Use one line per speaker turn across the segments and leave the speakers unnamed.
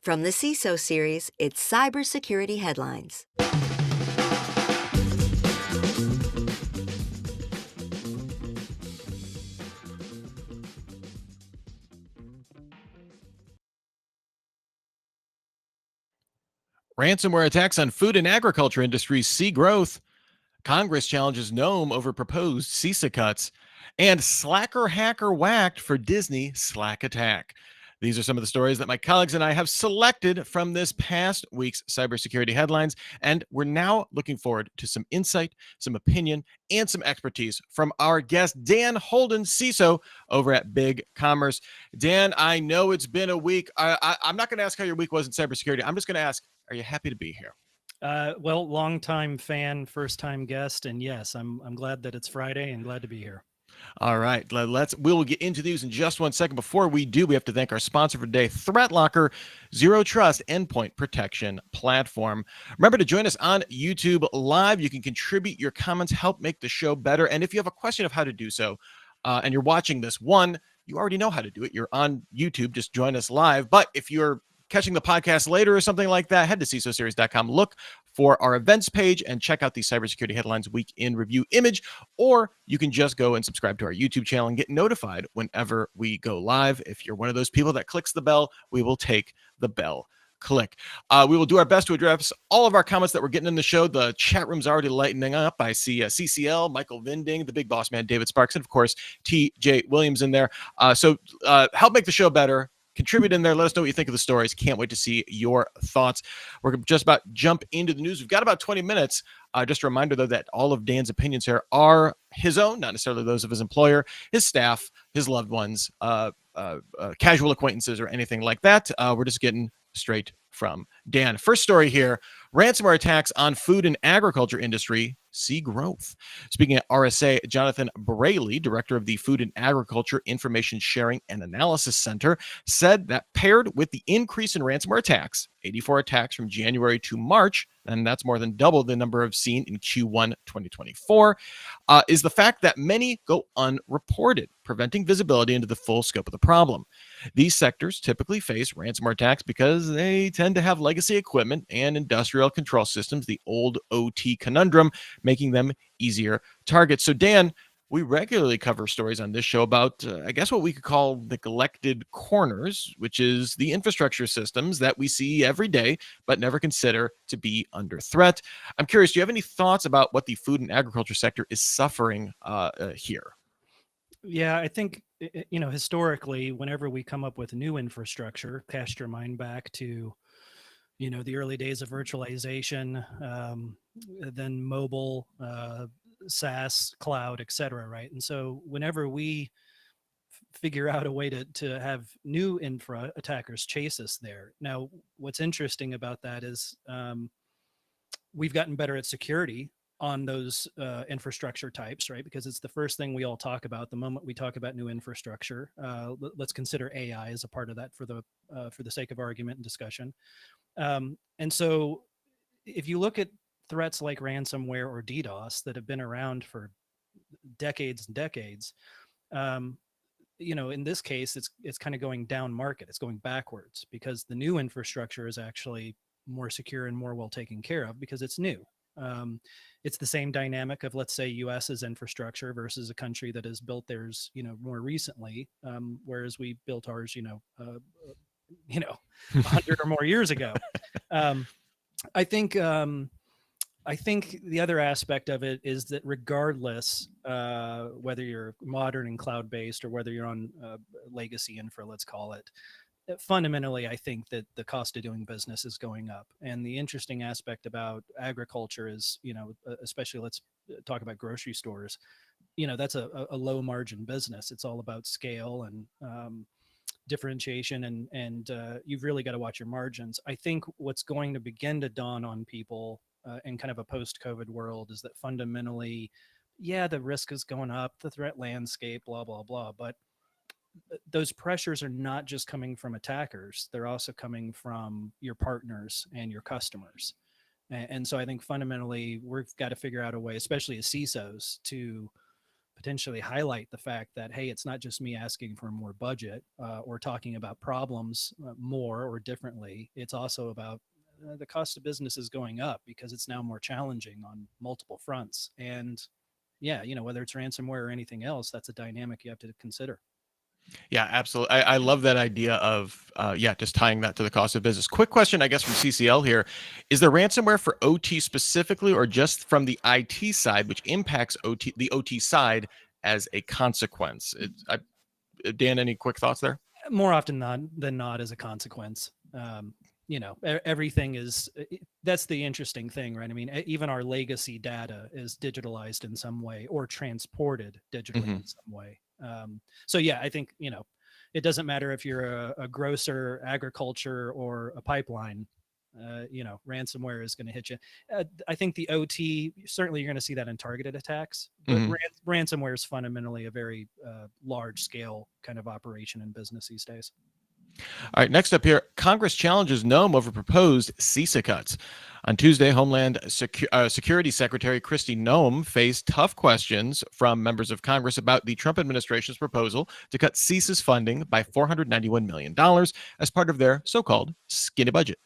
From the CISO Series, it's cybersecurity headlines.
Ransomware attacks on food and agriculture industries see growth. Congress challenges Gnome over proposed CISA cuts. And Slacker hacker whacked for Disney Slack attack. These are some of the stories that my colleagues and I have selected from this past week's cybersecurity headlines. And we're now looking forward to some insight, some opinion, and some expertise from our guest, Dan Holden, CISO over at BigCommerce. Dan, I know it's been a week. I'm not going to ask how your week was in cybersecurity. I'm just going to ask, are you happy to be here?
Well, longtime fan, first time guest, and yes, I'm glad that it's Friday and glad to be here.
All right, we'll get into these in just 1 second. Before we do, we have to thank our sponsor for today, ThreatLocker, Zero Trust Endpoint Protection Platform. Remember to join us on YouTube Live. You can contribute your comments, help make the show better. And if you have a question of how to do so, and you're watching this, you already know how to do it. You're on YouTube, just join us live. But if you're catching the podcast later or something like that, head to CISOseries.com, look for our events page and check out the cybersecurity headlines week in review image, or you can just go and subscribe to our YouTube channel and get notified whenever we go live. If you're one of those people that clicks the bell, we will take the bell click. We will do our best to address all of our comments that we're getting in the show. The chat room's already lightening up. I see CCL, Michael Vinding, the big boss man, David Sparks, and of course, TJ Williams in there. So help make the show better. Contribute in there. Let us know what you think of the stories. Can't wait to see your thoughts. We're just about to jump into the news. We've got about 20 minutes. Just a reminder, though, that all of Dan's opinions here are his own, not necessarily those of his employer, his staff, his loved ones, casual acquaintances, or anything like that. We're just getting straight from Dan. First story here, ransomware attacks on food and agriculture industry see growth. Speaking at RSA, Jonathan Braley, director of the Food and Agriculture Information Sharing and Analysis Center, said that paired with the increase in ransomware attacks, 84 attacks from January to March, and that's more than double the number of seen in Q1 2024, is the fact that many go unreported, preventing visibility into the full scope of the problem. These sectors typically face ransomware attacks because they tend to have legacy equipment and industrial control systems, the old OT conundrum, making them easier targets. So, Dan, we regularly cover stories on this show about, I guess, what we could call neglected corners, which is the infrastructure systems that we see every day, but never consider to be under threat. I'm curious, do you have any thoughts about what the food and agriculture sector is suffering here?
Yeah, I think, historically, whenever we come up with new infrastructure, cast your mind back to, the early days of virtualization, then mobile, SaaS, cloud, et cetera, right? And so whenever we figure out a way to have new infra attackers chase us there. Now, what's interesting about that is we've gotten better at security on those infrastructure types, right? Because it's the first thing we all talk about the moment we talk about new infrastructure. Let's consider AI as a part of that for the sake of argument and discussion. And so if you look at threats like ransomware or DDoS that have been around for decades and decades, in this case, it's kind of going down market. It's going backwards because the new infrastructure is actually more secure and more well taken care of because it's new. It's the same dynamic of, let's say, US's infrastructure versus a country that has built theirs, more recently, whereas we built ours, 100 or more years ago. I think the other aspect of it is that regardless whether you're modern and cloud-based or whether you're on legacy infra, let's call it, fundamentally, I think that the cost of doing business is going up. And the interesting aspect about agriculture is, especially let's talk about grocery stores, that's a low margin business. It's all about scale and differentiation, and you've really got to watch your margins. I think what's going to begin to dawn on people in kind of a post-COVID world is that fundamentally, yeah, the risk is going up, the threat landscape, blah, blah, blah. But those pressures are not just coming from attackers. They're also coming from your partners and your customers. And so I think fundamentally we've got to figure out a way, especially as CISOs, to potentially highlight the fact that, hey, it's not just me asking for more budget or talking about problems more or differently. It's also about the cost of business is going up because it's now more challenging on multiple fronts. And yeah, whether it's ransomware or anything else, that's a dynamic you have to consider.
Yeah, absolutely. I love that idea of just tying that to the cost of business. Quick question, I guess, from CCL here: is there ransomware for OT specifically, or just from the IT side, which impacts the OT side as a consequence? Dan, any quick thoughts there?
More often than not as a consequence. Everything is, that's the interesting thing, right? I mean, even our legacy data is digitalized in some way or transported digitally
Mm-hmm.
in some way. So yeah, I think, it doesn't matter if you're a grocer, agriculture, or a pipeline, ransomware is going to hit you. I think the OT, certainly you're going to see that in targeted attacks, but
Mm-hmm.
ransomware is fundamentally a very large scale kind of operation in business these days.
All right, next up here, Congress challenges Nome over proposed CISA cuts. On Tuesday, Homeland Security Secretary Kristi Noem faced tough questions from members of Congress about the Trump administration's proposal to cut CISA's funding by $491 million as part of their so-called skinny budget.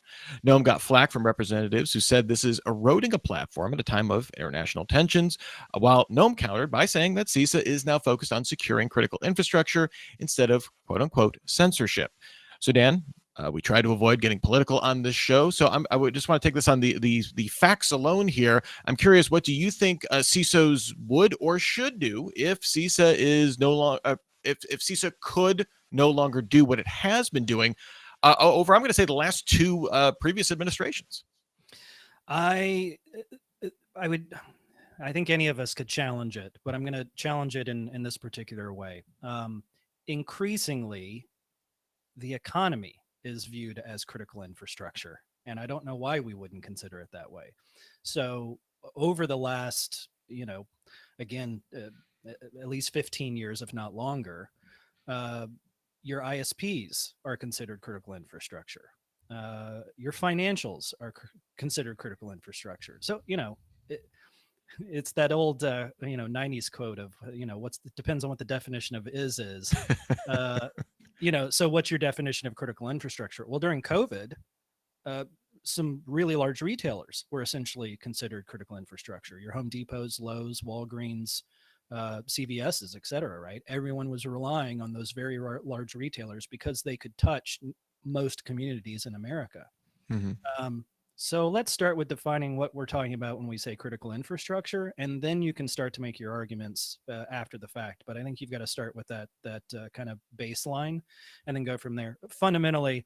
Noem got flack from representatives who said this is eroding a platform at a time of international tensions, while Noem countered by saying that CISA is now focused on securing critical infrastructure instead of quote-unquote censorship. So, Dan, we try to avoid getting political on this show. So I would just want to take this on the facts alone here. I'm curious, what do you think CISOs would or should do if CISA is no longer if CISA could no longer do what it has been doing over, I'm going to say, the last two previous administrations?
I would. I think any of us could challenge it, but I'm going to challenge it in this particular way. Increasingly, the economy is viewed as critical infrastructure, and I don't know why we wouldn't consider it that way. So over the last, again, at least 15 years, if not longer, uh, your ISPs are considered critical infrastructure. Your financials are considered critical infrastructure. So, it's that old 90s quote of depends on what the definition of is. uh so what's your definition of critical infrastructure? Well, during COVID, uh some really large retailers were essentially considered critical infrastructure. Your Home Depots, Lowe's, Walgreens, CVS's, et cetera, right? Everyone was relying on those very large retailers because they could touch most communities in America.
Mm-hmm.
So let's start with defining what we're talking about when we say critical infrastructure, and then you can start to make your arguments after the fact. But I think you've got to start with that kind of baseline, and then go from there. Fundamentally,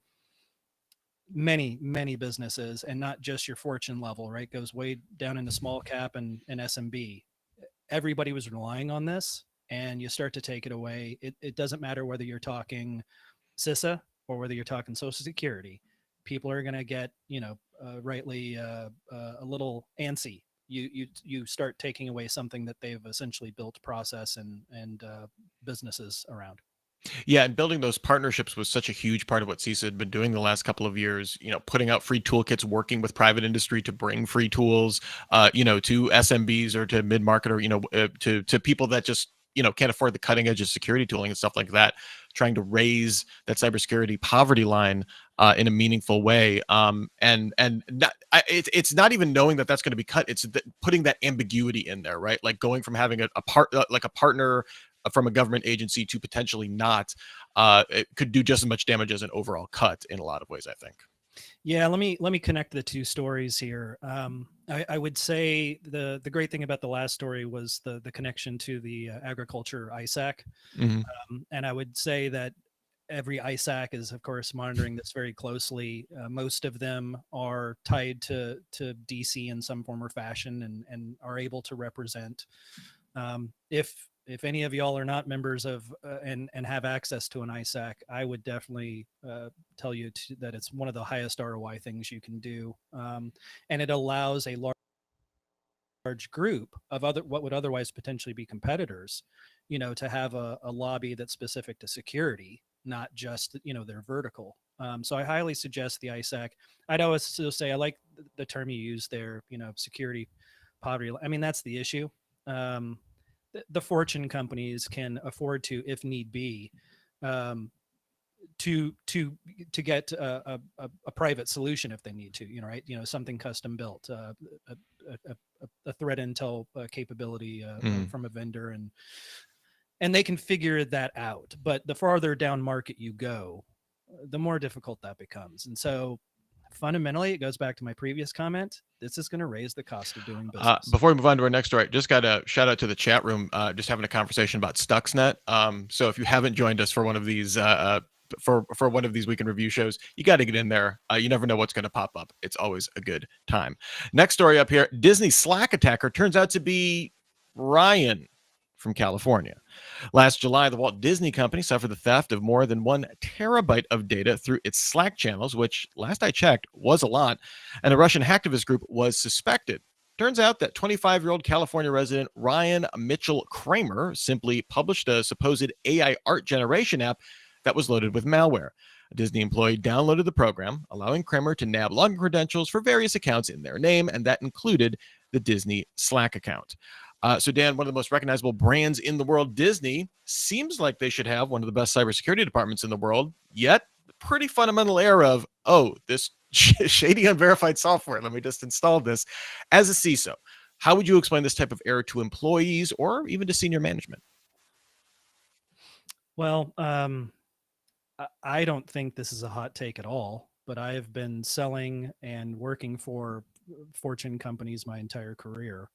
many businesses, and not just your Fortune level, right, goes way down into small cap and SMB. Everybody was relying on this, and you start to take it away. It doesn't matter whether you're talking CISA or whether you're talking Social Security. People are going to get, rightly a little antsy. You start taking away something that they've essentially built process and businesses around.
Yeah, and building those partnerships was such a huge part of what CISA had been doing the last couple of years. Putting out free toolkits, working with private industry to bring free tools, to SMBs or to mid market, or to people that just can't afford the cutting edge of security tooling and stuff like that. Trying to raise that cybersecurity poverty line in a meaningful way, it's not even knowing that that's going to be cut. It's putting that ambiguity in there, right? Like going from having a partner from a government agency to potentially not, it could do just as much damage as an overall cut in a lot of ways, I think.
Yeah, let me connect the two stories here. I would say the great thing about the last story was the connection to the agriculture ISAC,
Mm-hmm.
and I would say that every ISAC is, of course, monitoring this very closely. Most of them are tied to DC in some form or fashion, and are able to represent. If any of y'all are not members of and have access to an ISAC, I would definitely tell you that it's one of the highest ROI things you can do, and it allows a large group of what would otherwise potentially be competitors, to have a lobby that's specific to security, not just their vertical. So I highly suggest the ISAC. I'd always still say I like the term you use there, security poverty. I mean, that's the issue. the Fortune companies can afford to, if need be, um, to get a private solution if they need to, right? Something custom built, a threat intel capability
Mm.
from a vendor, and they can figure that out. But the farther down market you go, the more difficult that becomes. And so fundamentally, it goes back to my previous comment. This is going to raise the cost of doing business.
Before we move on to our next story, just got a shout out to the chat room, just having a conversation about Stuxnet. So if you haven't joined us for one of these for one of these weekend review shows, you got to get in there. You never know what's going to pop up. It's always a good time. Next story up here: Disney Slack attacker turns out to be Ryan from California. Last July, the Walt Disney Company suffered the theft of more than 1 terabyte of data through its Slack channels, which, last I checked, was a lot, and a Russian hacktivist group was suspected. Turns out that 25-year-old California resident Ryan Mitchell Kramer simply published a supposed AI art generation app that was loaded with malware. A Disney employee downloaded the program, allowing Kramer to nab login credentials for various accounts in their name, and that included the Disney Slack account. So, Dan, one of the most recognizable brands in the world, Disney, seems like they should have one of the best cybersecurity departments in the world, yet pretty fundamental error of, this shady unverified software. Let me just install this. As a CISO, how would you explain this type of error to employees or even to senior management?
Well, I don't think this is a hot take at all, but I have been selling and working for Fortune companies my entire career.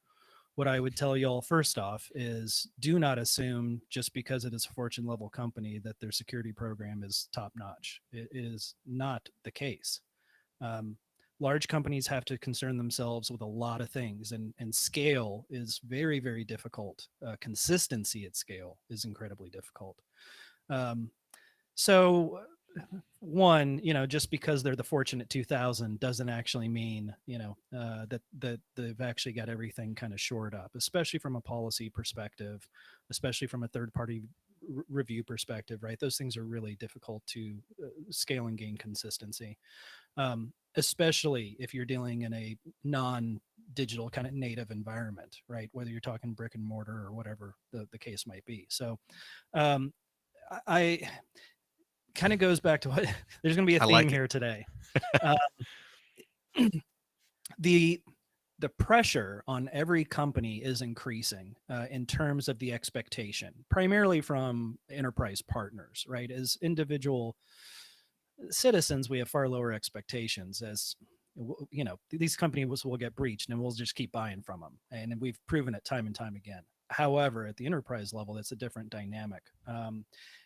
What I would tell y'all first off is do not assume just because it is a Fortune level company that their security program is top notch. It is not the case. Large companies have to concern themselves with a lot of things, and scale is very, very difficult. Consistency at scale is incredibly difficult. So one, just because they're the Fortunate 2000 doesn't actually mean, that they've actually got everything kind of shored up, especially from a policy perspective, especially from a third party review perspective, right? Those things are really difficult to scale and gain consistency, especially if you're dealing in a non-digital kind of native environment, right? Whether you're talking brick and mortar or whatever the case might be. So I kind of goes back to what there's going to be a theme here today. The pressure on every company is increasing in terms of the expectation, primarily from enterprise partners, right? As individual citizens, we have far lower expectations. As these companies will get breached and we'll just keep buying from them, and we've proven it time and time again. However, at the enterprise level, it's a different dynamic.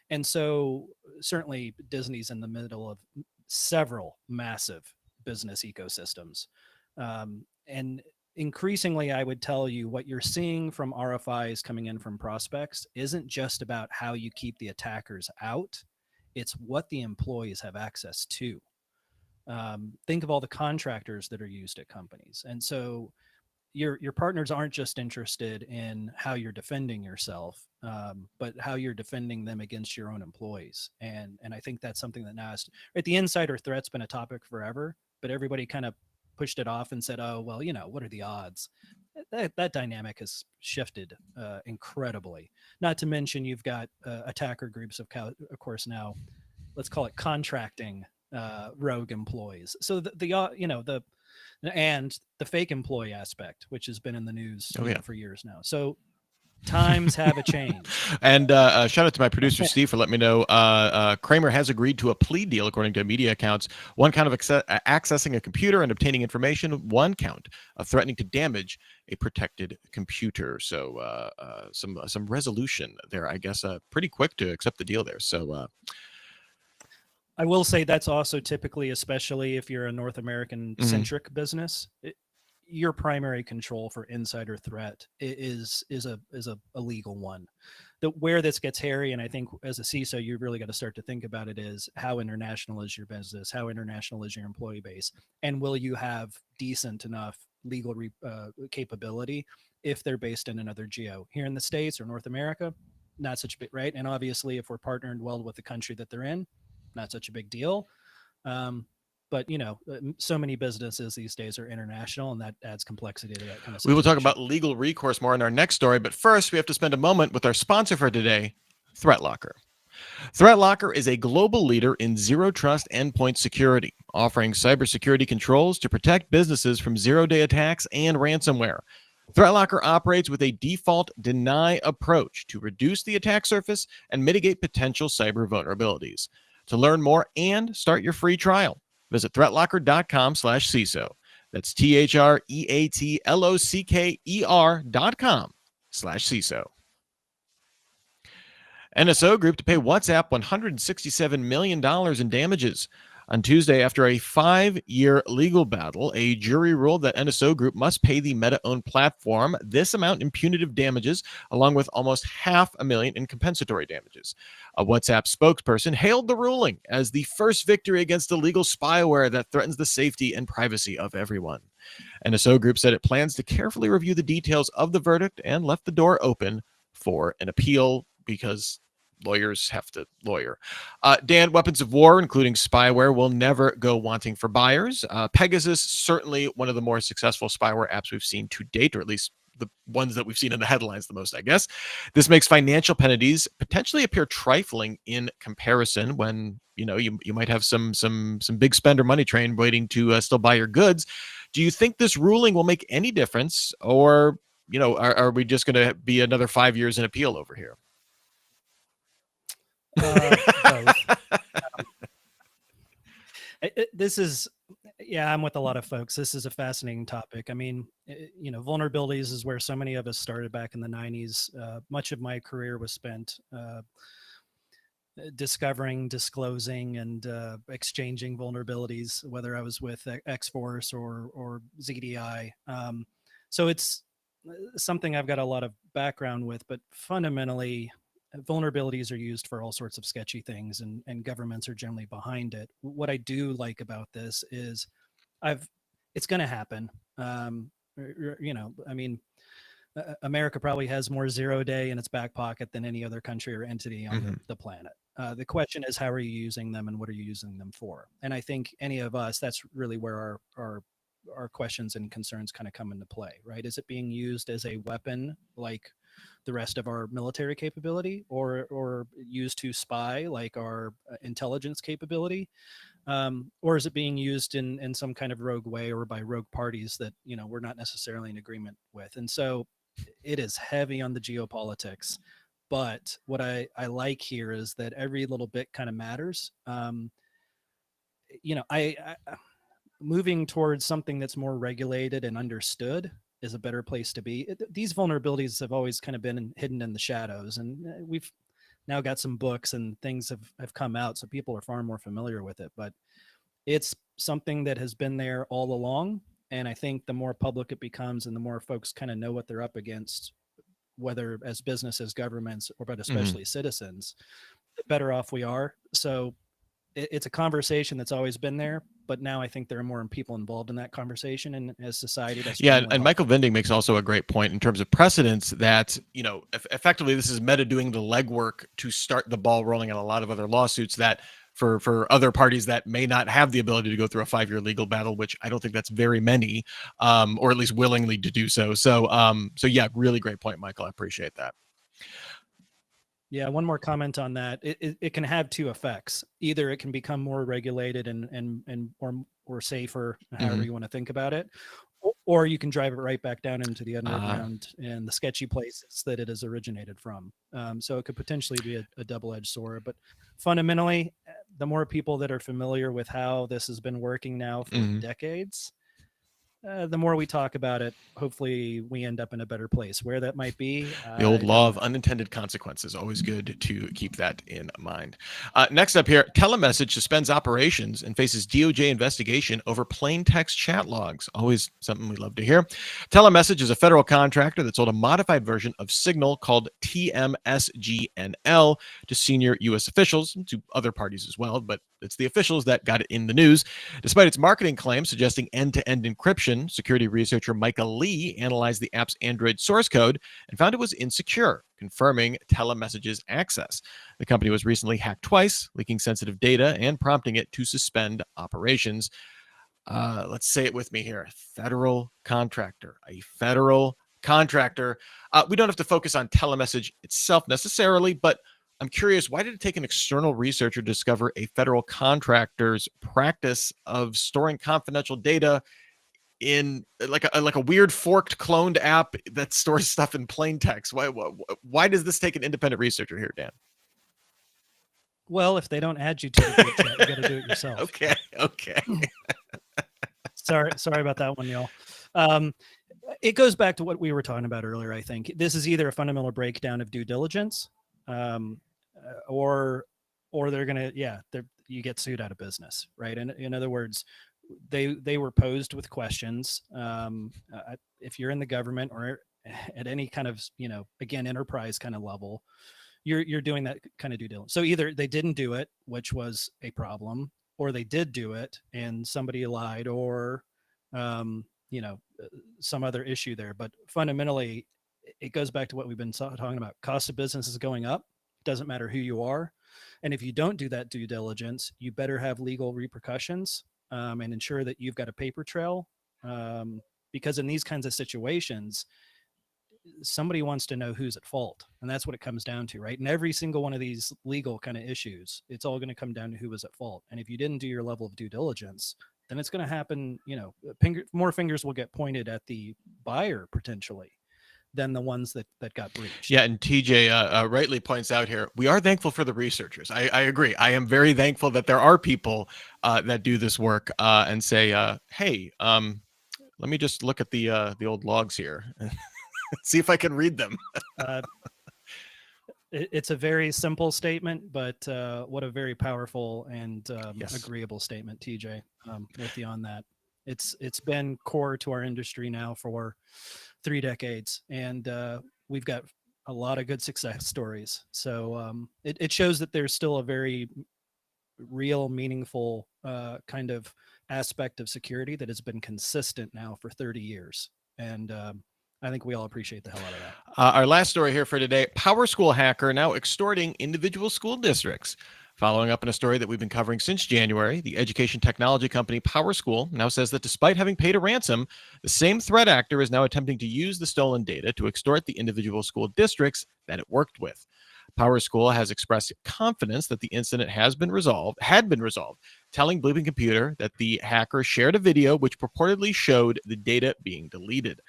And so certainly Disney's in the middle of several massive business ecosystems. And increasingly, I would tell you what you're seeing from RFIs coming in from prospects isn't just about how you keep the attackers out. It's what the employees have access to. Think of all the contractors that are used at companies. And so your partners aren't just interested in how you're defending yourself, but how you're defending them against your own employees. And I think that's something that now, right, the insider threat's been a topic forever, but everybody kind of pushed it off and said, oh, well, what are the odds? That dynamic has shifted incredibly. Not to mention you've got attacker groups of course now, let's call it contracting rogue employees. So and the fake employee aspect, which has been in the news for years now. So times have a change.
And shout out to my producer, Steve, for letting me know. Kramer has agreed to a plea deal, according to media accounts. One count of accessing a computer and obtaining information, one count of threatening to damage a protected computer. So some resolution there, I guess, pretty quick to accept the deal there. So
I will say that's also typically, especially if you're a North American centric business, your primary control for insider threat is a legal one. Where this gets hairy, and I think as a CISO, you've really got to start to think about it, is how international is your business? How international is your employee base? And will you have decent enough legal capability if they're based in another geo? Here in the States or North America, not such a big, right? And obviously, if we're partnered well with the country that they're in, not such a big deal. but so many businesses these days are international, and that adds complexity to that kind of
We
situation.
will talk about legal recourse more in our next story, but first we have to spend a moment with our sponsor for today, ThreatLocker. ThreatLocker is a global leader in zero trust endpoint security, offering cybersecurity controls to protect businesses from zero-day attacks and ransomware. ThreatLocker operates with a default deny approach to reduce the attack surface and mitigate potential cyber vulnerabilities. To learn more and start your free trial, visit threatlocker.com/CISO. That's THREATLOCKER.com/CISO. NSO Group to pay WhatsApp $167 million in damages. On Tuesday, after a 5-year legal battle, a jury ruled that NSO Group must pay the Meta-owned platform this amount in punitive damages, along with almost $500,000 in compensatory damages. A WhatsApp spokesperson hailed the ruling as the first victory against illegal spyware that threatens the safety and privacy of everyone. NSO Group said it plans to carefully review the details of the verdict and left the door open for an appeal because lawyers have to lawyer. Dan, weapons of war, including spyware, will never go wanting for buyers. Pegasus, certainly one of the more successful spyware apps we've seen to date, or at least the ones that we've seen in the headlines the most, I guess. This makes financial penalties potentially appear trifling in comparison when you might have some big spender money train waiting to still buy your goods. Do you think this ruling will make any difference, or are we just going to be another 5 years in appeal over here?
Both. This is, I'm with a lot of folks. This is a fascinating topic. I mean, vulnerabilities is where so many of us started back in the 90s. Much of my career was spent discovering, disclosing, and exchanging vulnerabilities, whether I was with X-Force or ZDI. So it's something I've got a lot of background with, but fundamentally, vulnerabilities are used for all sorts of sketchy things, and governments are generally behind it. What I do like about this is it's going to happen. I mean, America probably has more zero-day in its back pocket than any other country or entity on the planet. The question is, how are you using them, and what are you using them for? And I think any of us, that's really where our questions and concerns kind of come into play, right? Is it being used as a weapon like the rest of our military capability, or used to spy like our intelligence capability? Or is it being used in some kind of rogue way or by rogue parties that, we're not necessarily in agreement with? And so it is heavy on the geopolitics. But what I like here is that every little bit kind of matters. I moving towards something that's more regulated and understood is a better place to be. These vulnerabilities have always kind of been hidden in the shadows, and we've now got some books and things have come out, so people are far more familiar with it. But it's something that has been there all along, and I think the more public it becomes and the more folks kind of know what they're up against, whether as businesses, governments, or but especially citizens, the better off we are. So it's a conversation that's always been there, but now I think there are more people involved in that conversation, and as society, that's
and Michael Vending makes also a great point in terms of precedents that effectively this is Meta doing the legwork to start the ball rolling on a lot of other lawsuits that for other parties that may not have the ability to go through a 5-year legal battle, which I don't think that's very many, or at least willingly to do so. So yeah, really great point, Michael. I appreciate that.
Yeah, one more comment on that. It can have two effects. Either it can become more regulated and or safer, however you want to think about it, or you can drive it right back down into the underground and the sketchy places that it has originated from. So it could potentially be a double-edged sword. But fundamentally, the more people that are familiar with how this has been working now for decades, the more we talk about it, hopefully we end up in a better place. Where that might be,
the old law of unintended consequences. Always good to keep that in mind. Next up here, Telemessage suspends operations and faces DOJ investigation over plain text chat logs. Always something we love to hear. Telemessage is a federal contractor that sold a modified version of Signal called TMSGNL to senior U.S. officials and to other parties as well, but It's the officials that got it in the news. Despite its marketing claims suggesting end-to-end encryption, security researcher Micah Lee analyzed the app's Android source code and found it was insecure, confirming telemessages access. The company was recently hacked twice, leaking sensitive data and prompting it to suspend operations. Let's say it with me here. Federal contractor, a federal contractor. We don't have to focus on telemessage itself necessarily, but I'm curious, why did it take an external researcher to discover a federal contractor's practice of storing confidential data in like a weird forked cloned app that stores stuff in plain text? Why does this take an independent researcher here, Dan?
Well, if they don't add you to the group chat, you got to do it yourself.
Okay.
Sorry about that one, y'all. It goes back to what we were talking about earlier. I think this is either a fundamental breakdown of due diligence, or they're gonna, you get sued out of business, right? And in other words, they were posed with questions. If you're in the government or at any kind of, again, enterprise kind of level, you're doing that kind of due diligence. So either they didn't do it, which was a problem, or they did do it and somebody lied, or some other issue there. But fundamentally, it goes back to what we've been talking about. Cost of business is going up. Doesn't matter who you are. And if you don't do that due diligence, you better have legal repercussions, and ensure that you've got a paper trail, because in these kinds of situations, somebody wants to know who's at fault. And that's what it comes down to, right? And every single one of these legal kind of issues, it's all going to come down to who was at fault. And if you didn't do your level of due diligence, then it's going to happen, more fingers will get pointed at the buyer potentially than the ones that got breached.
Yeah, and TJ rightly points out here, we are thankful for the researchers. I agree. I am very thankful that there are people that do this work and say, hey, let me just look at the old logs here. See if I can read them.
It's a very simple statement, but what a very powerful and agreeable statement, TJ. With you on that. It's been core to our industry now for 3 decades, and we've got a lot of good success stories. So it shows that there's still a very real, meaningful kind of aspect of security that has been consistent now for 30 years. And I think we all appreciate the hell out of that.
Our last story here for today, PowerSchool hacker now extorting individual school districts. Following up on a story that we've been covering since January, the education technology company PowerSchool now says that despite having paid a ransom, the same threat actor is now attempting to use the stolen data to extort the individual school districts that it worked with. PowerSchool has expressed confidence that the incident had been resolved, telling Bleeping Computer that the hacker shared a video which purportedly showed the data being deleted.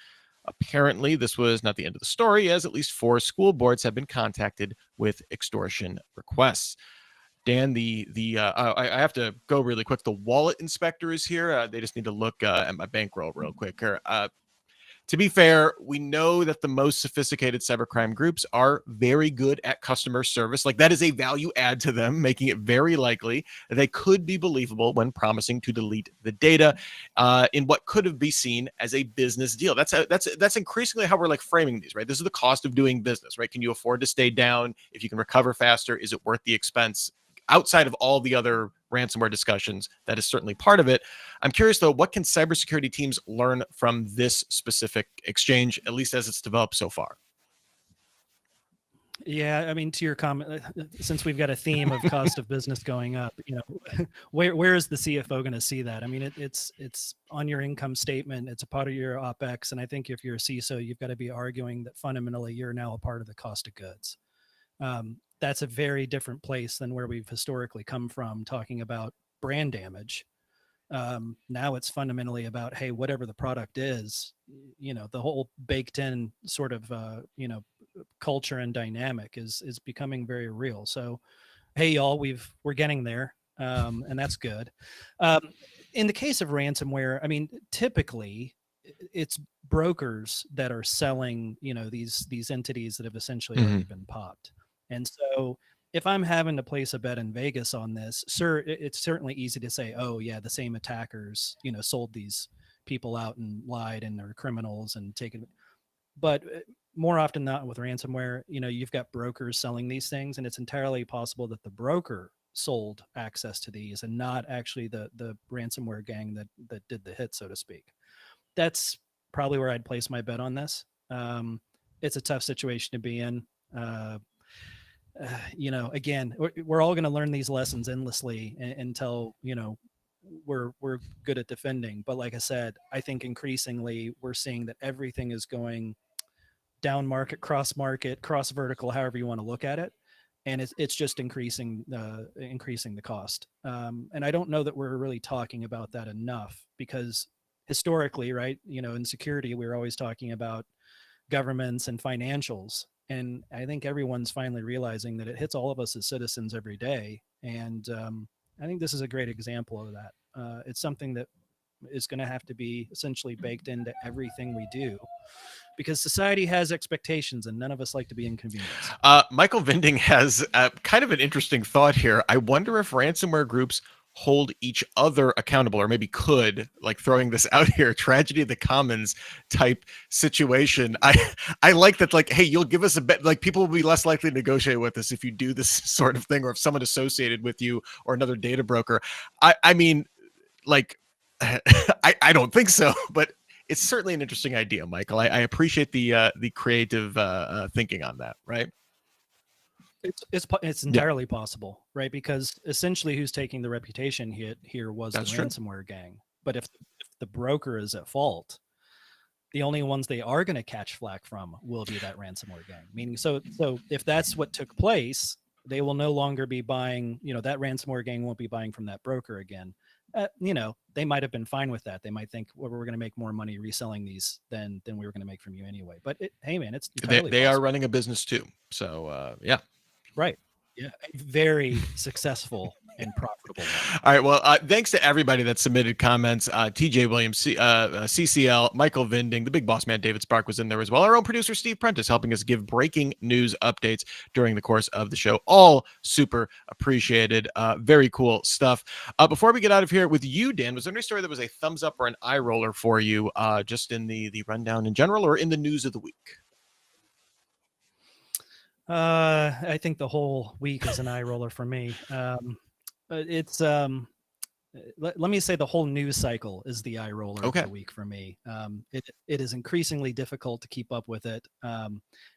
Apparently, this was not the end of the story, as at least 4 school boards have been contacted with extortion requests. Dan, I have to go really quick. The wallet inspector is here. They just need to look at my bankroll real quick here. To be fair, we know that the most sophisticated cybercrime groups are very good at customer service. Like, that is a value add to them, making it very likely that they could be believable when promising to delete the data in what could have been seen as a business deal. That's increasingly how we're like framing these, right? This is the cost of doing business, right? Can you afford to stay down? If you can recover faster, is it worth the expense? Outside of all the other ransomware discussions, that is certainly part of it. I'm curious, though, what can cybersecurity teams learn from this specific exchange, at least as it's developed so far?
Yeah, I mean, to your comment, since we've got a theme of cost of business going up, where is the CFO going to see that? I mean, it's on your income statement. It's a part of your OpEx. And I think if you're a CISO, you've got to be arguing that fundamentally you're now a part of the cost of goods. That's a very different place than where we've historically come from, talking about brand damage. Now it's fundamentally about, hey, whatever the product is, the whole baked in sort of, culture and dynamic is becoming very real. So, hey, y'all, we're getting there. And that's good. In the case of ransomware, I mean, typically it's brokers that are selling, these entities that have essentially already been popped. And so if I'm having to place a bet in Vegas on this, sir, it's certainly easy to say, oh yeah, the same attackers, sold these people out and lied and they're criminals and taken. But more often than not with ransomware, you've got brokers selling these things, and it's entirely possible that the broker sold access to these and not actually the ransomware gang that did the hit, so to speak. That's probably where I'd place my bet on this. It's a tough situation to be in. Again, we're all going to learn these lessons endlessly until, we're good at defending. But like I said, I think increasingly we're seeing that everything is going down market, cross vertical, however you want to look at it. And it's just increasing the cost. And I don't know that we're really talking about that enough, because historically, right, in security, we were always talking about governments and financials. And I think everyone's finally realizing that it hits all of us as citizens every day. And I think this is a great example of that. It's something that is going to have to be essentially baked into everything we do, because society has expectations and none of us like to be inconvenienced.
Michael Vinding has kind of an interesting thought here. I wonder if ransomware groups hold each other accountable, or maybe could, like throwing this out here, tragedy of the commons type situation. I like that, like, hey, you'll give us a bet, like people will be less likely to negotiate with us if you do this sort of thing, or if someone associated with you or another data broker. I mean, like, I don't think so, but it's certainly an interesting idea, Michael. I appreciate the creative thinking on that, right?
It's entirely possible, right? Because essentially who's taking the reputation hit here was
That's
the
true.
ransomware gang. But if the broker is at fault, the only ones they are going to catch flack from will be that ransomware gang. Meaning, so if that's what took place, they will no longer be buying, that ransomware gang won't be buying from that broker again. They might have been fine with that. They might think, well, we're going to make more money reselling these than we were going to make from you anyway. But hey, man, it's entirely
they
possible.
are running a business too. So yeah.
Right. Yeah. Very successful and profitable one.
All right. Well, thanks to everybody that submitted comments. TJ Williams, CCL, Michael Vinding, the big boss man, David Spark was in there as well. Our own producer, Steve Prentice, helping us give breaking news updates during the course of the show. All super appreciated. Very cool stuff. Before we get out of here with you, Dan, was there any story that was a thumbs up or an eye roller for you, just in the rundown in general or in the news of the week?
I think the whole week is an eye roller for me. It's let me say the whole news cycle is the eye roller of the week for me. It is increasingly difficult to keep up with it,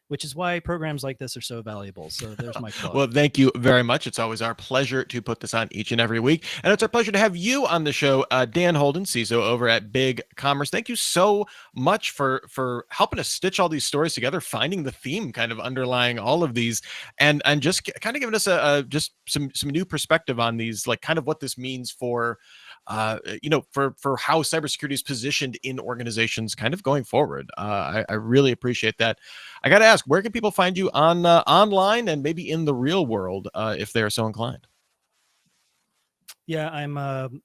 which is why programs like this are so valuable. So there's my plug.
Well, thank you very much. It's always our pleasure to put this on each and every week. And it's our pleasure to have you on the show, Dan Holden, CISO over at BigCommerce. Thank you so much for helping us stitch all these stories together, finding the theme kind of underlying all of these, and just kind of giving us just some new perspective on these, like kind of what this means for for how cybersecurity is positioned in organizations kind of going forward. I really appreciate that. I got to ask, where can people find you on online and maybe in the real world if they're so inclined?
Yeah, I'm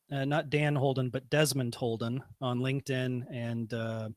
not Dan Holden, but Desmond Holden on LinkedIn and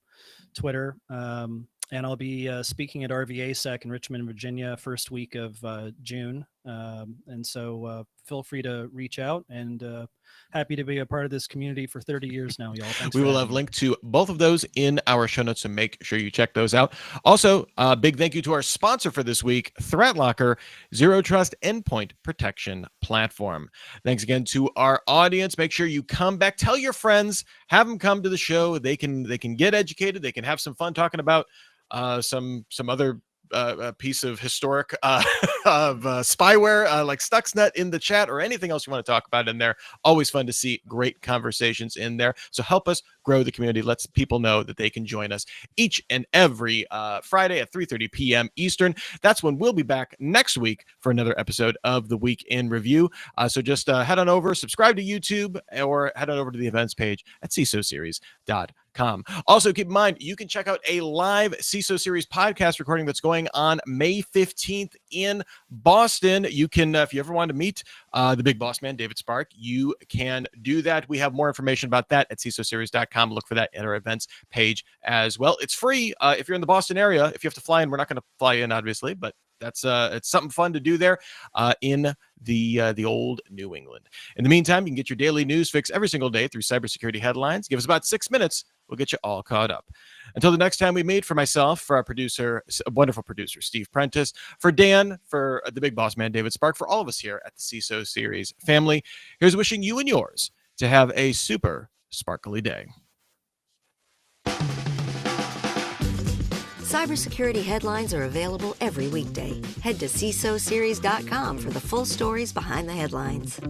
Twitter. And I'll be speaking at RVASec in Richmond, Virginia, first week of June. And so feel free to reach out, and happy to be a part of this community for 30 years now, y'all. Thanks.
We will have linked to both of those in our show notes, so make sure you check those out. Also, big thank you to our sponsor for this week, ThreatLocker, Zero Trust Endpoint Protection Platform. Thanks again to our audience. Make sure you come back, tell your friends, have them come to the show. They can get educated. They can have some fun talking about some other piece of historic of spyware like Stuxnet in the chat, or anything else you want to talk about in there. Always fun to see great conversations in there. So help us grow the community. Let people know that they can join us each and every Friday at 3:30 p.m. Eastern. That's when we'll be back next week for another episode of the Week in Review. So just head on over, subscribe to YouTube, or head on over to the events page at CISOSeries.com. Also, keep in mind, you can check out a live CISO Series podcast recording that's going on May 15th in Boston. You can, if you ever want to meet the big boss man, David Spark, you can do that. We have more information about that at CISOSeries.com. Look for that at our events page as well. It's free if you're in the Boston area. If you have to fly in, we're not going to fly in, obviously, but that's it's something fun to do there in the old New England. In the meantime, you can get your daily news fix every single day through cybersecurity headlines. Give us about 6 minutes We'll get you all caught up. Until the next time we meet, for myself, for our producer, a wonderful producer, Steve Prentice, for Dan, for the big boss man, David Spark, for all of us here at the CISO Series family, here's wishing you and yours to have a super sparkly day.
Cybersecurity headlines are available every weekday. Head to CISOSeries.com for the full stories behind the headlines.